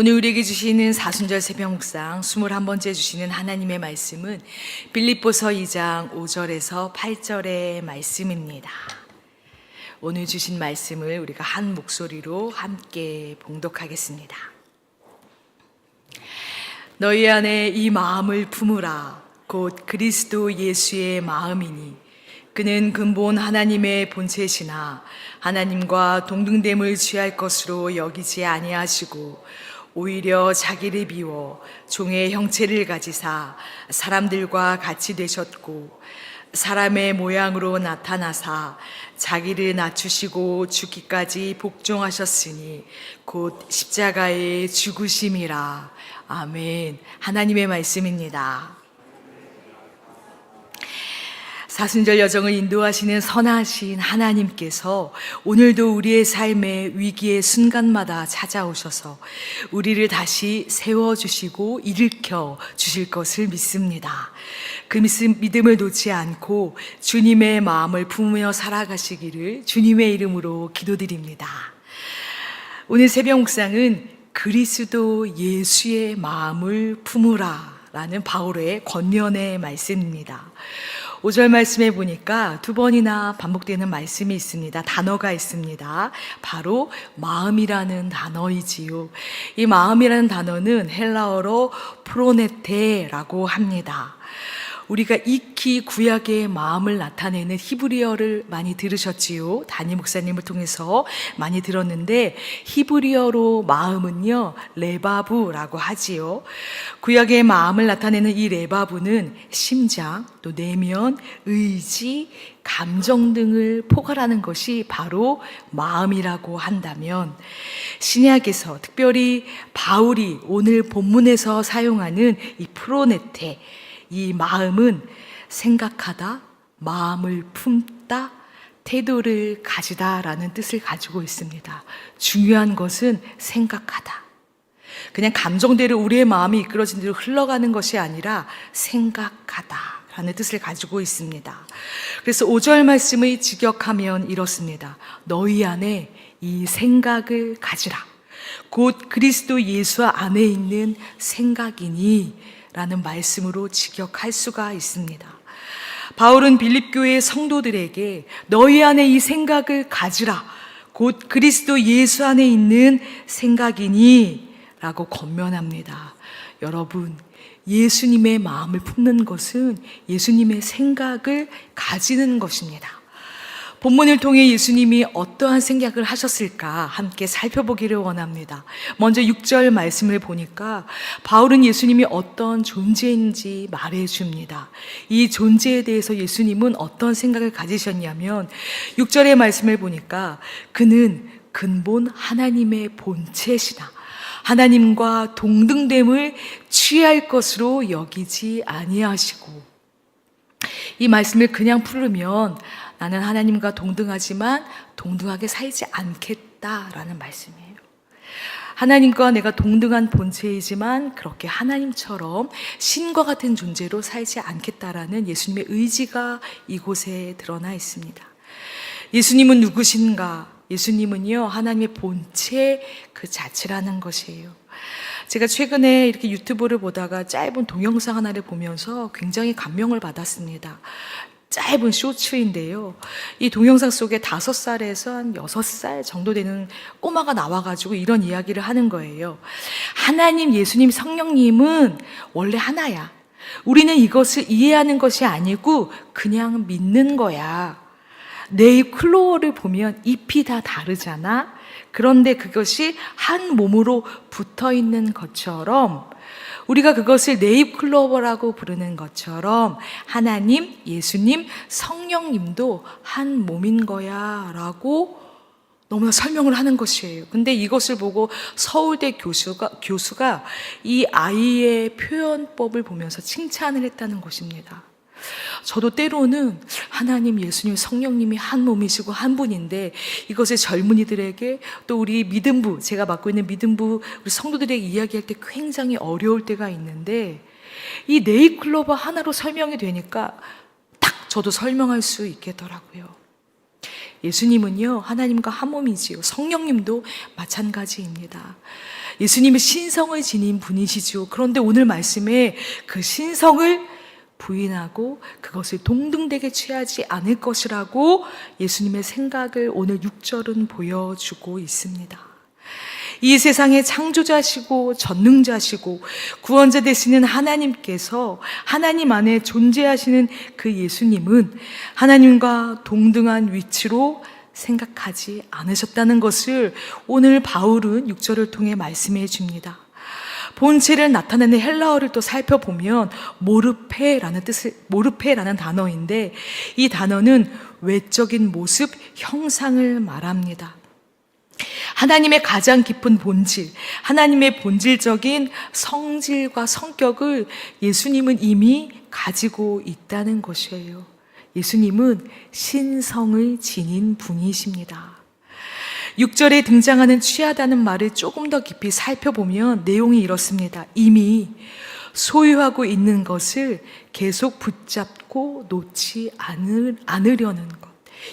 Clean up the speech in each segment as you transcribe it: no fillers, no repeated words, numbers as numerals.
오늘 우리에게 주시는 사순절 새벽 묵상 21번째 주시는 하나님의 말씀은 빌립보서 2장 5절에서 8절의 말씀입니다. 오늘 주신 말씀을 우리가 한 목소리로 함께 봉독하겠습니다. 너희 안에 이 마음을 품으라. 곧 그리스도 예수의 마음이니 그는 근본 하나님의 본체시나 하나님과 동등됨을 취할 것으로 여기지 아니하시고 오히려 자기를 비워 종의 형체를 가지사 사람들과 같이 되셨고 사람의 모양으로 나타나사 자기를 낮추시고 죽기까지 복종하셨으니 곧 십자가의 죽으심이라. 아멘. 하나님의 말씀입니다. 사순절 여정을 인도하시는 선하신 하나님께서 오늘도 우리의 삶의 위기의 순간마다 찾아오셔서 우리를 다시 세워주시고 일으켜 주실 것을 믿습니다. 그 믿음을 놓지 않고 주님의 마음을 품으며 살아가시기를 주님의 이름으로 기도드립니다. 오늘 새벽 묵상은 그리스도 예수의 마음을 품으라 라는 바울의 권면의 말씀입니다. 5절 말씀에 보니까 두 번이나 반복되는 말씀이 있습니다. 단어가 있습니다. 바로 마음이라는 단어이지요. 이 마음이라는 단어는 헬라어로 프로네테라고 합니다. 우리가 익히 구약의 마음을 나타내는 히브리어를 많이 들으셨지요. 담임 목사님을 통해서 많이 들었는데 히브리어로 마음은요 레바브라고 하지요. 구약의 마음을 나타내는 이 레바브는 심장, 또 내면, 의지, 감정 등을 포괄하는 것이 바로 마음이라고 한다면 신약에서 특별히 바울이 오늘 본문에서 사용하는 이 프로네테, 이 마음은 생각하다, 마음을 품다, 태도를 가지다라는 뜻을 가지고 있습니다. 중요한 것은 생각하다. 그냥 감정대로 우리의 마음이 이끌어진 대로 흘러가는 것이 아니라 생각하다라는 뜻을 가지고 있습니다. 그래서 5절 말씀의 직역하면 이렇습니다. 너희 안에 이 생각을 가지라. 곧 그리스도 예수 안에 있는 생각이니 라는 말씀으로 직역할 수가 있습니다. 바울은 빌립교의 성도들에게 너희 안에 이 생각을 가지라. 곧 그리스도 예수 안에 있는 생각이니 라고 권면합니다. 여러분, 예수님의 마음을 품는 것은 예수님의 생각을 가지는 것입니다. 본문을 통해 예수님이 어떠한 생각을 하셨을까 함께 살펴보기를 원합니다. 먼저 6절 말씀을 보니까 바울은 예수님이 어떤 존재인지 말해줍니다. 이 존재에 대해서 예수님은 어떤 생각을 가지셨냐면 6절의 말씀을 보니까 그는 근본 하나님의 본체시나 하나님과 동등됨을 취할 것으로 여기지 아니하시고, 이 말씀을 그냥 풀으면 나는 하나님과 동등하지만 동등하게 살지 않겠다라는 말씀이에요. 하나님과 내가 동등한 본체이지만 그렇게 하나님처럼 신과 같은 존재로 살지 않겠다라는 예수님의 의지가 이곳에 드러나 있습니다. 예수님은 누구신가? 예수님은요, 하나님의 본체 그 자체라는 것이에요. 제가 최근에 이렇게 유튜브를 보다가 짧은 동영상 하나를 보면서 굉장히 감명을 받았습니다. 짧은 쇼츠인데요. 이 동영상 속에 5살에서 한 6살 정도 되는 꼬마가 나와가지고 이런 이야기를 하는 거예요. 하나님, 예수님, 성령님은 원래 하나야. 우리는 이것을 이해하는 것이 아니고 그냥 믿는 거야. 네잎 클로버를 보면 잎이 다 다르잖아. 그런데 그것이 한 몸으로 붙어 있는 것처럼 우리가 그것을 네잎 클로버라고 부르는 것처럼 하나님, 예수님, 성령님도 한 몸인 거야 라고 너무나 설명을 하는 것이에요. 근데 이것을 보고 서울대 교수가 이 아이의 표현법을 보면서 칭찬을 했다는 것입니다. 저도 때로는 하나님, 예수님, 성령님이 한 몸이시고 한 분인데 이것을 젊은이들에게 또 우리 믿음부, 제가 맡고 있는 믿음부 우리 성도들에게 이야기할 때 굉장히 어려울 때가 있는데 이 네잎클로버 하나로 설명이 되니까 딱 저도 설명할 수 있겠더라고요. 예수님은요, 하나님과 한 몸이지요. 성령님도 마찬가지입니다. 예수님은 신성을 지닌 분이시죠. 그런데 오늘 말씀에 그 신성을 부인하고 그것을 동등되게 취하지 않을 것이라고 예수님의 생각을 오늘 6절은 보여주고 있습니다. 이 세상의 창조자시고 전능자시고 구원자 되시는 하나님께서 하나님 안에 존재하시는 그 예수님은 하나님과 동등한 위치로 생각하지 않으셨다는 것을 오늘 바울은 6절을 통해 말씀해 줍니다. 본체를 나타내는 헬라어를 또 살펴보면 모르페라는 단어인데 이 단어는 외적인 모습, 형상을 말합니다. 하나님의 가장 깊은 본질, 하나님의 본질적인 성질과 성격을 예수님은 이미 가지고 있다는 것이에요. 예수님은 신성을 지닌 분이십니다. 6절에 등장하는 취하다는 말을 조금 더 깊이 살펴보면 내용이 이렇습니다. 이미 소유하고 있는 것을 계속 붙잡고 놓지 않으려는 것.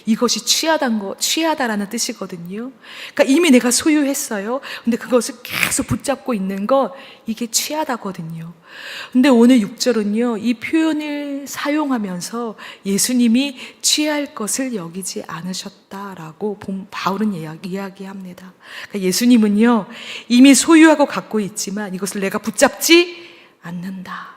이것이 취하다라는 뜻이거든요. 그러니까 이미 내가 소유했어요. 근데 그것을 계속 붙잡고 있는 것, 이게 취하다거든요. 근데 오늘 6절은요, 이 표현을 사용하면서 예수님이 취할 것을 여기지 않으셨다라고 바울은 이야기합니다. 그러니까 예수님은요, 이미 소유하고 갖고 있지만 이것을 내가 붙잡지 않는다.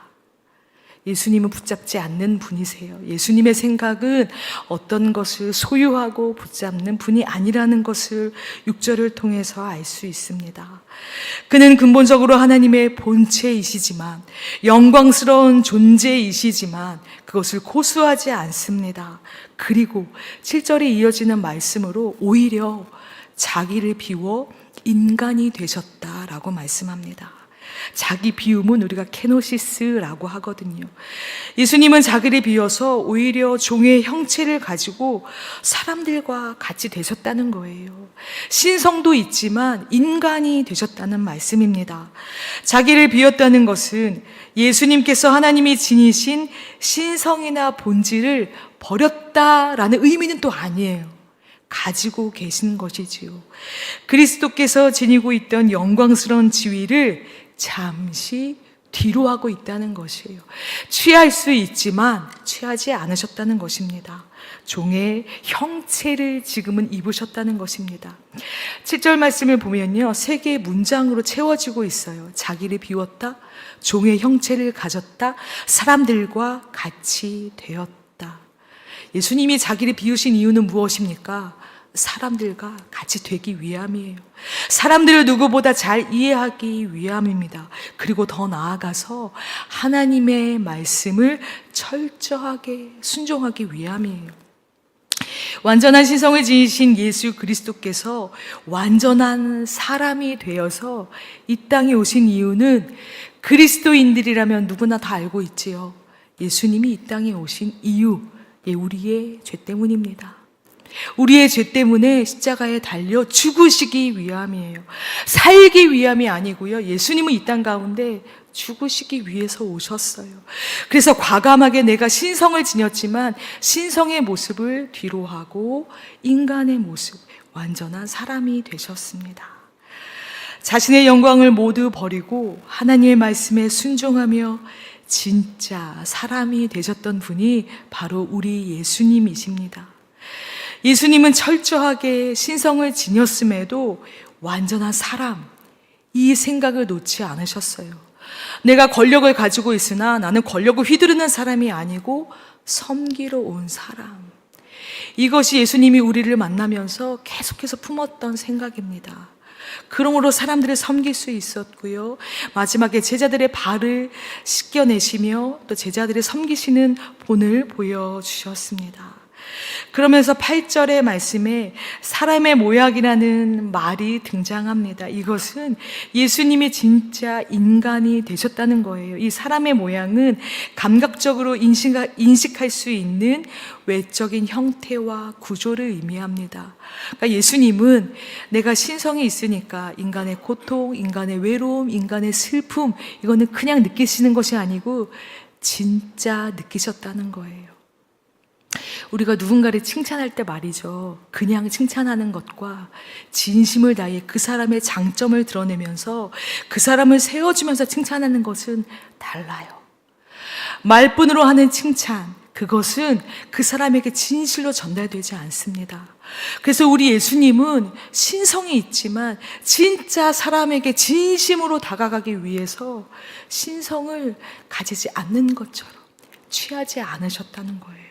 예수님은 붙잡지 않는 분이세요. 예수님의 생각은 어떤 것을 소유하고 붙잡는 분이 아니라는 것을 6절을 통해서 알 수 있습니다. 그는 근본적으로 하나님의 본체이시지만, 영광스러운 존재이시지만 그것을 고수하지 않습니다. 그리고 7절에 이어지는 말씀으로 오히려 자기를 비워 인간이 되셨다라고 말씀합니다. 자기 비움은 우리가 케노시스라고 하거든요. 예수님은 자기를 비워서 오히려 종의 형체를 가지고 사람들과 같이 되셨다는 거예요. 신성도 있지만 인간이 되셨다는 말씀입니다. 자기를 비웠다는 것은 예수님께서 하나님이 지니신 신성이나 본질을 버렸다라는 의미는 또 아니에요. 가지고 계신 것이지요. 그리스도께서 지니고 있던 영광스러운 지위를 잠시 뒤로 하고 있다는 것이에요. 취할 수 있지만 취하지 않으셨다는 것입니다. 종의 형체를 지금은 입으셨다는 것입니다. 7절 말씀을 보면요, 3개의 문장으로 채워지고 있어요. 자기를 비웠다, 종의 형체를 가졌다, 사람들과 같이 되었다. 예수님이 자기를 비우신 이유는 무엇입니까? 사람들과 같이 되기 위함이에요. 사람들을 누구보다 잘 이해하기 위함입니다. 그리고 더 나아가서 하나님의 말씀을 철저하게 순종하기 위함이에요. 완전한 신성을 지니신 예수 그리스도께서 완전한 사람이 되어서 이 땅에 오신 이유는 그리스도인들이라면 누구나 다 알고 있지요. 예수님이 이 땅에 오신 이유, 우리의 죄 때문입니다. 우리의 죄 때문에 십자가에 달려 죽으시기 위함이에요. 살기 위함이 아니고요. 예수님은 이 땅 가운데 죽으시기 위해서 오셨어요. 그래서 과감하게 내가 신성을 지녔지만 신성의 모습을 뒤로 하고 인간의 모습, 완전한 사람이 되셨습니다. 자신의 영광을 모두 버리고 하나님의 말씀에 순종하며 진짜 사람이 되셨던 분이 바로 우리 예수님이십니다. 예수님은 철저하게 신성을 지녔음에도 완전한 사람, 이 생각을 놓지 않으셨어요. 내가 권력을 가지고 있으나 나는 권력을 휘두르는 사람이 아니고 섬기러 온 사람. 이것이 예수님이 우리를 만나면서 계속해서 품었던 생각입니다. 그러므로 사람들을 섬길 수 있었고요. 마지막에 제자들의 발을 씻겨내시며 또 제자들을 섬기시는 본을 보여주셨습니다. 그러면서 8절의 말씀에 사람의 모양이라는 말이 등장합니다. 이것은 예수님이 진짜 인간이 되셨다는 거예요. 이 사람의 모양은 감각적으로 인식할 수 있는 외적인 형태와 구조를 의미합니다. 그러니까 예수님은 내가 신성이 있으니까 인간의 고통, 인간의 외로움, 인간의 슬픔, 이거는 그냥 느끼시는 것이 아니고 진짜 느끼셨다는 거예요. 우리가 누군가를 칭찬할 때 말이죠. 그냥 칭찬하는 것과 진심을 다해 그 사람의 장점을 드러내면서 그 사람을 세워주면서 칭찬하는 것은 달라요. 말뿐으로 하는 칭찬, 그것은 그 사람에게 진실로 전달되지 않습니다. 그래서 우리 예수님은 신성이 있지만 진짜 사람에게 진심으로 다가가기 위해서 신성을 가지지 않는 것처럼 취하지 않으셨다는 거예요.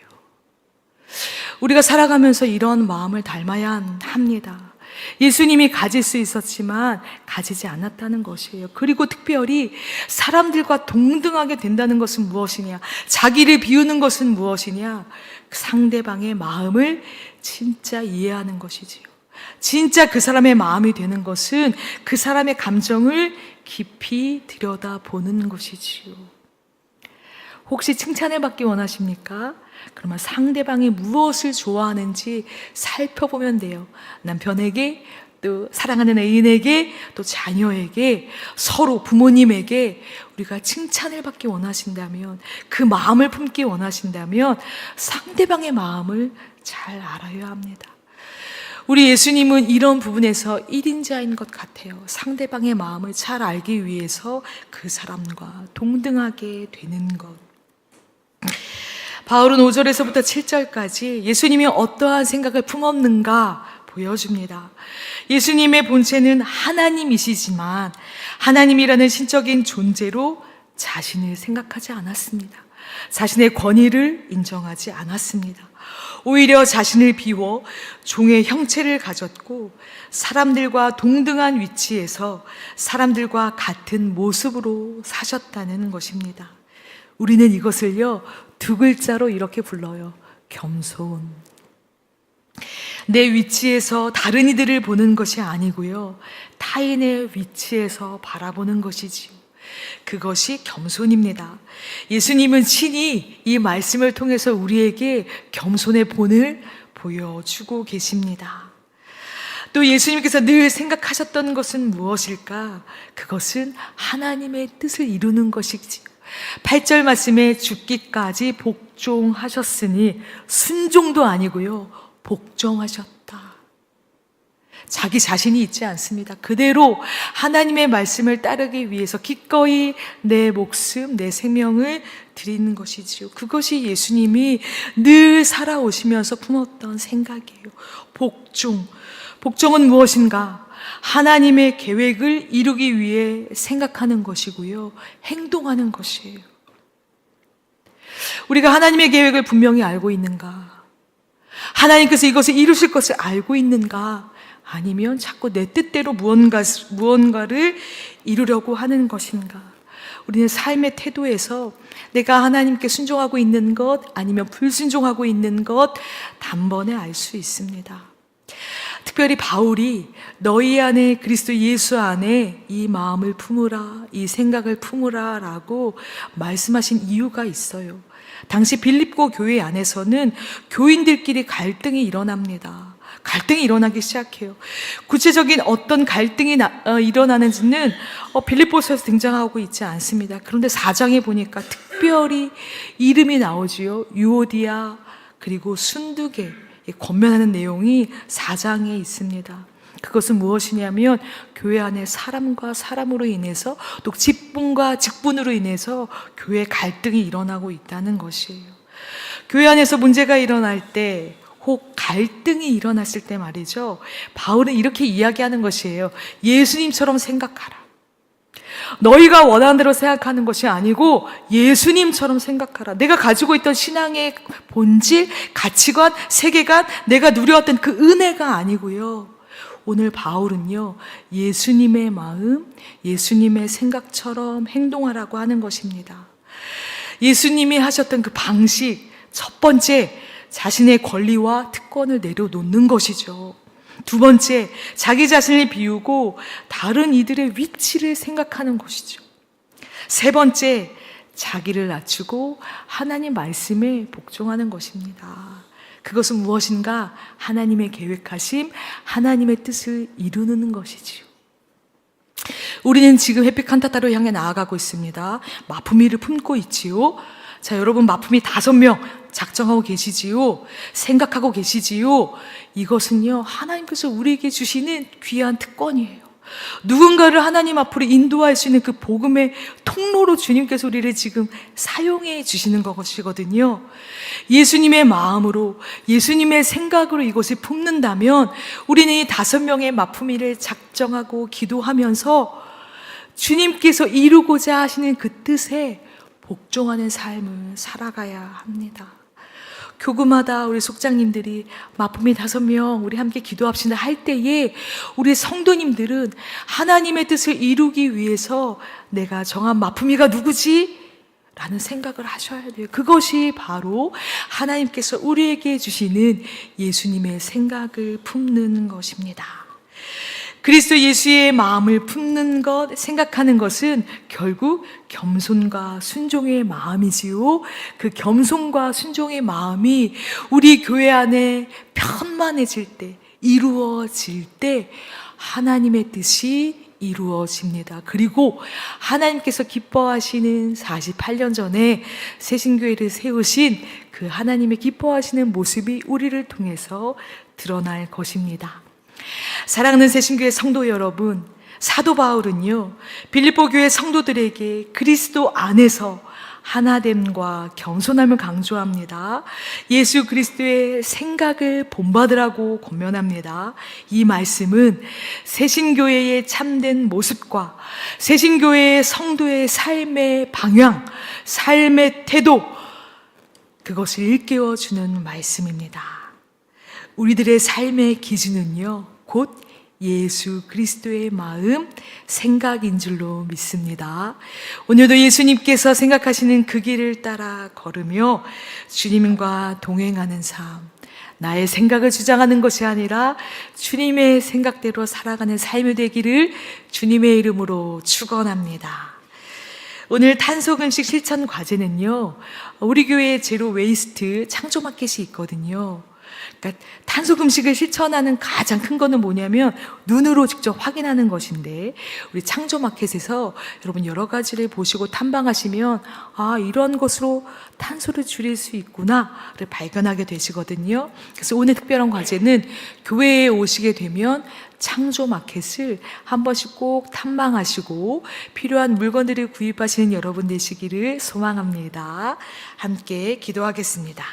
우리가 살아가면서 이런 마음을 닮아야 합니다. 예수님이 가질 수 있었지만 가지지 않았다는 것이에요. 그리고 특별히 사람들과 동등하게 된다는 것은 무엇이냐? 자기를 비우는 것은 무엇이냐? 상대방의 마음을 진짜 이해하는 것이지요. 진짜 그 사람의 마음이 되는 것은 그 사람의 감정을 깊이 들여다보는 것이지요. 혹시 칭찬을 받기 원하십니까? 그러면 상대방이 무엇을 좋아하는지 살펴보면 돼요. 남편에게, 또 사랑하는 애인에게, 또 자녀에게, 서로 부모님에게 우리가 칭찬을 받기 원하신다면, 그 마음을 품기 원하신다면 상대방의 마음을 잘 알아야 합니다. 우리 예수님은 이런 부분에서 1인자인 것 같아요. 상대방의 마음을 잘 알기 위해서 그 사람과 동등하게 되는 것. 바울은 5절에서부터 7절까지 예수님이 어떠한 생각을 품었는가 보여줍니다. 예수님의 본체는 하나님이시지만 하나님이라는 신적인 존재로 자신을 생각하지 않았습니다. 자신의 권위를 인정하지 않았습니다. 오히려 자신을 비워 종의 형체를 가졌고 사람들과 동등한 위치에서 사람들과 같은 모습으로 사셨다는 것입니다. 우리는 이것을요, 두 글자로 이렇게 불러요. 겸손. 내 위치에서 다른 이들을 보는 것이 아니고요, 타인의 위치에서 바라보는 것이지요. 그것이 겸손입니다. 예수님은 친히 이 말씀을 통해서 우리에게 겸손의 본을 보여주고 계십니다. 또 예수님께서 늘 생각하셨던 것은 무엇일까? 그것은 하나님의 뜻을 이루는 것이지요. 8절 말씀에 죽기까지 복종하셨으니 순종도 아니고요, 복종하셨다. 자기 자신이 있지 않습니다. 그대로 하나님의 말씀을 따르기 위해서 기꺼이 내 목숨, 내 생명을 드리는 것이지요. 그것이 예수님이 늘 살아오시면서 품었던 생각이에요. 복종. 복종은 무엇인가? 하나님의 계획을 이루기 위해 생각하는 것이고요, 행동하는 것이에요. 우리가 하나님의 계획을 분명히 알고 있는가? 하나님께서 이것을 이루실 것을 알고 있는가? 아니면 자꾸 내 뜻대로 무언가를 이루려고 하는 것인가? 우리는 삶의 태도에서 내가 하나님께 순종하고 있는 것 아니면 불순종하고 있는 것 단번에 알 수 있습니다. 특별히 바울이 너희 안에 그리스도 예수 안에 이 마음을 품으라, 이 생각을 품으라 라고 말씀하신 이유가 있어요. 당시 빌립보 교회 안에서는 교인들끼리 갈등이 일어납니다. 갈등이 일어나기 시작해요. 구체적인 어떤 갈등이 일어나는지는 빌립보서에서 등장하고 있지 않습니다. 그런데 4장에 보니까 특별히 이름이 나오지요. 유오디아 그리고 순두계 권면하는 내용이 4장에 있습니다. 그것은 무엇이냐면 교회 안에 사람과 사람으로 인해서 또 직분과 직분으로 인해서 교회 갈등이 일어나고 있다는 것이에요. 교회 안에서 문제가 일어날 때 혹 갈등이 일어났을 때 말이죠, 바울은 이렇게 이야기하는 것이에요. 예수님처럼 생각하라. 너희가 원하는 대로 생각하는 것이 아니고 예수님처럼 생각하라. 내가 가지고 있던 신앙의 본질, 가치관, 세계관, 내가 누려왔던 그 은혜가 아니고요, 오늘 바울은요, 예수님의 마음, 예수님의 생각처럼 행동하라고 하는 것입니다. 예수님이 하셨던 그 방식, 첫 번째, 자신의 권리와 특권을 내려놓는 것이죠. 두 번째, 자기 자신을 비우고 다른 이들의 위치를 생각하는 것이죠. 세 번째, 자기를 낮추고 하나님 말씀에 복종하는 것입니다. 그것은 무엇인가? 하나님의 계획하심, 하나님의 뜻을 이루는 것이지요. 우리는 지금 해피 칸타타로 향해 나아가고 있습니다. 마품위를 품고 있지요. 자, 여러분 마품이 5명 작정하고 계시지요? 생각하고 계시지요? 이것은요, 하나님께서 우리에게 주시는 귀한 특권이에요. 누군가를 하나님 앞으로 인도할 수 있는 그 복음의 통로로 주님께서 우리를 지금 사용해 주시는 것이거든요. 예수님의 마음으로, 예수님의 생각으로 이것을 품는다면 우리는 이 5명의 마품이를 작정하고 기도하면서 주님께서 이루고자 하시는 그 뜻에 복종하는 삶을 살아가야 합니다. 교구마다 우리 속장님들이 마품이 5명 우리 함께 기도합시다 할 때에 우리 성도님들은 하나님의 뜻을 이루기 위해서 내가 정한 마품이가 누구지? 라는 생각을 하셔야 돼요. 그것이 바로 하나님께서 우리에게 주시는 예수님의 생각을 품는 것입니다. 그리스도 예수의 마음을 품는 것, 생각하는 것은 결국 겸손과 순종의 마음이지요. 그 겸손과 순종의 마음이 우리 교회 안에 편만해질 때, 이루어질 때 하나님의 뜻이 이루어집니다. 그리고 하나님께서 기뻐하시는 48년 전에 새신교회를 세우신 그 하나님의 기뻐하시는 모습이 우리를 통해서 드러날 것입니다. 사랑하는 새신교회 성도 여러분, 사도 바울은요, 빌립보 교회 성도들에게 그리스도 안에서 하나됨과 겸손함을 강조합니다. 예수 그리스도의 생각을 본받으라고 권면합니다. 이 말씀은 새신교회의 참된 모습과 새신교회의 성도의 삶의 방향, 삶의 태도, 그것을 일깨워주는 말씀입니다. 우리들의 삶의 기준은요, 곧 예수 그리스도의 마음, 생각인 줄로 믿습니다. 오늘도 예수님께서 생각하시는 그 길을 따라 걸으며 주님과 동행하는 삶, 나의 생각을 주장하는 것이 아니라 주님의 생각대로 살아가는 삶이 되기를 주님의 이름으로 축원합니다. 오늘 탄소금식 실천 과제는요, 우리 교회에 제로 웨이스트 창조 마켓이 있거든요. 그러니까 탄소 금식을 실천하는 가장 큰 거는 뭐냐면 눈으로 직접 확인하는 것인데, 우리 창조 마켓에서 여러분 여러 가지를 보시고 탐방하시면 이런 것으로 탄소를 줄일 수 있구나를 발견하게 되시거든요. 그래서 오늘 특별한 과제는 교회에 오시게 되면 창조 마켓을 한 번씩 꼭 탐방하시고 필요한 물건들을 구입하시는 여러분 되시기를 소망합니다. 함께 기도하겠습니다.